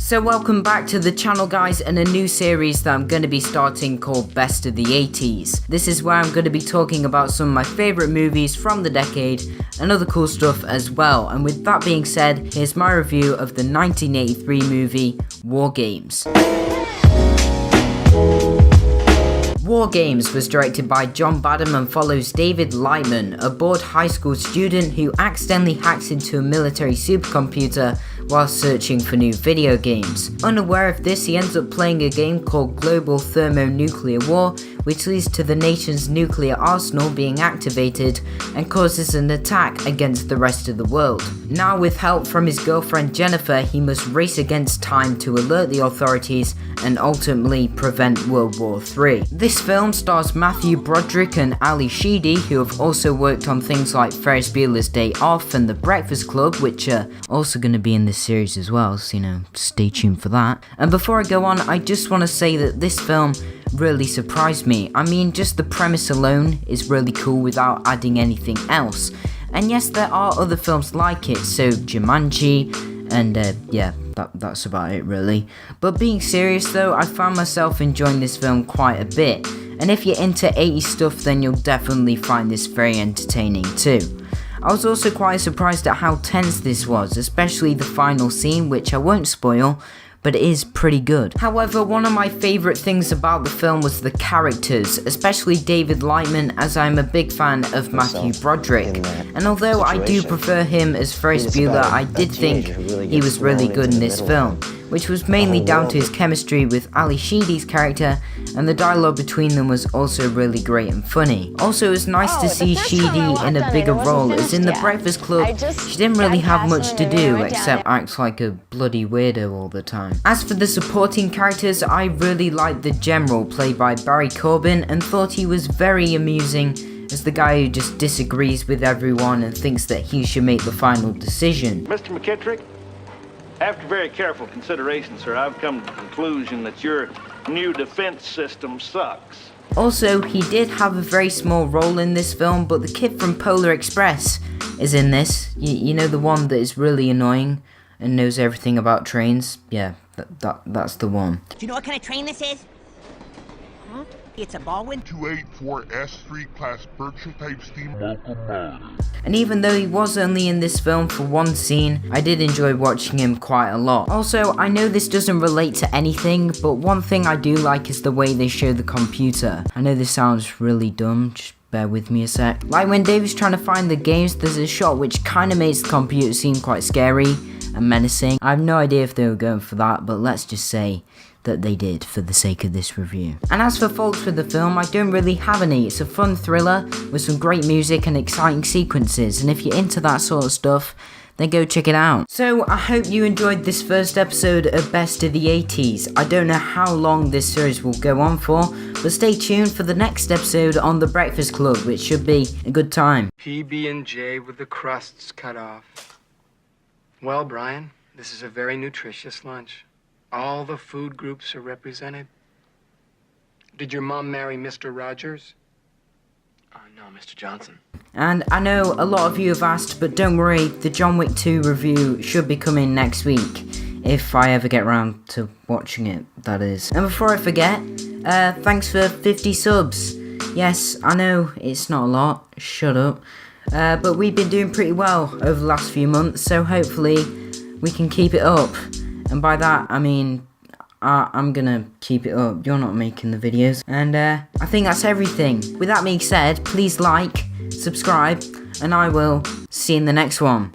So welcome back to the channel, guys, and a new series that I'm going to be starting called Best of the 80s. This is where I'm going to be talking about some of my favourite movies from the decade and other cool stuff as well. And with that being said, here's my review of the 1983 movie WarGames. WarGames was directed by John Badham and follows David Lightman, a bored high school student who accidentally hacks into a military supercomputer while searching for new video games. Unaware of this, he ends up playing a game called Global Thermonuclear War, which leads to the nation's nuclear arsenal being activated and causes an attack against the rest of the world. Now, with help from his girlfriend Jennifer, he must race against time to alert the authorities and ultimately prevent World War III. This film stars Matthew Broderick and Ali Sheedy, who have also worked on things like Ferris Bueller's Day Off and The Breakfast Club, which are also going to be in this series as well, so stay tuned for that. And before I go on, I just want to say that this film really surprised me. I mean, just the premise alone is really cool without adding anything else. And yes, there are other films like it, so Jumanji, and yeah, that's about it really. But being serious though, I found myself enjoying this film quite a bit. And if you're into 80s stuff, then you'll definitely find this very entertaining too. I was also quite surprised at how tense this was, especially the final scene, which I won't spoil, but it is pretty good. However, one of my favourite things about the film was the characters, especially David Lightman, as I'm a big fan of Matthew Broderick. And although I do prefer him as Ferris Bueller, I did think he was really good in this film, which was mainly down to his chemistry with Ali Sheedy's character, and the dialogue between them was also really great and funny. Also, it was nice to see Sheedy in a bigger role, as in The Breakfast Club, she didn't really have much to do except act like a bloody weirdo all the time. As for the supporting characters, I really liked the General, played by Barry Corbin, and thought he was very amusing as the guy who just disagrees with everyone and thinks that he should make the final decision. Mr. McKittrick, after very careful consideration, sir, I've come to the conclusion that your new defense system sucks. Also, he did have a very small role in this film, but the kid from Polar Express is in this. You know, the one that is really annoying and knows everything about trains? Yeah, that's the one. Do you know what kind of train this is? Huh? It's a Baldwin 284S3 class Berkshire type steam locomotive. And even though he was only in this film for one scene, I did enjoy watching him quite a lot. Also, I know this doesn't relate to anything, but one thing I do like is the way they show the computer. I know this sounds really dumb, just bear with me a sec. Like when David's trying to find the games, there's a shot which kind of makes the computer seem quite scary and menacing. I have no idea if they were going for that, but let's just say that they did for the sake of this review. And as for faults with the film, I don't really have any. It's a fun thriller with some great music and exciting sequences, and if you're into that sort of stuff, then go check it out. So I hope you enjoyed this first episode of Best of the 80s. I don't know how long this series will go on for, but stay tuned for the next episode on The Breakfast Club, which should be a good time. PB&J with the crusts cut off. Well, Brian, this is a very nutritious lunch. All the food groups are represented. Did your mom marry Mr. Rogers? No, Mr. Johnson. And I know a lot of you have asked, but don't worry, the John Wick 2 review should be coming next week, if I ever get around to watching it, that is. And before I forget, thanks for 50 subs. Yes, I know, it's not a lot, shut up. But we've been doing pretty well over the last few months, so hopefully we can keep it up. And by that, I mean, I'm gonna keep it up. You're not making the videos. And I think that's everything. With that being said, please like, subscribe, and I will see you in the next one.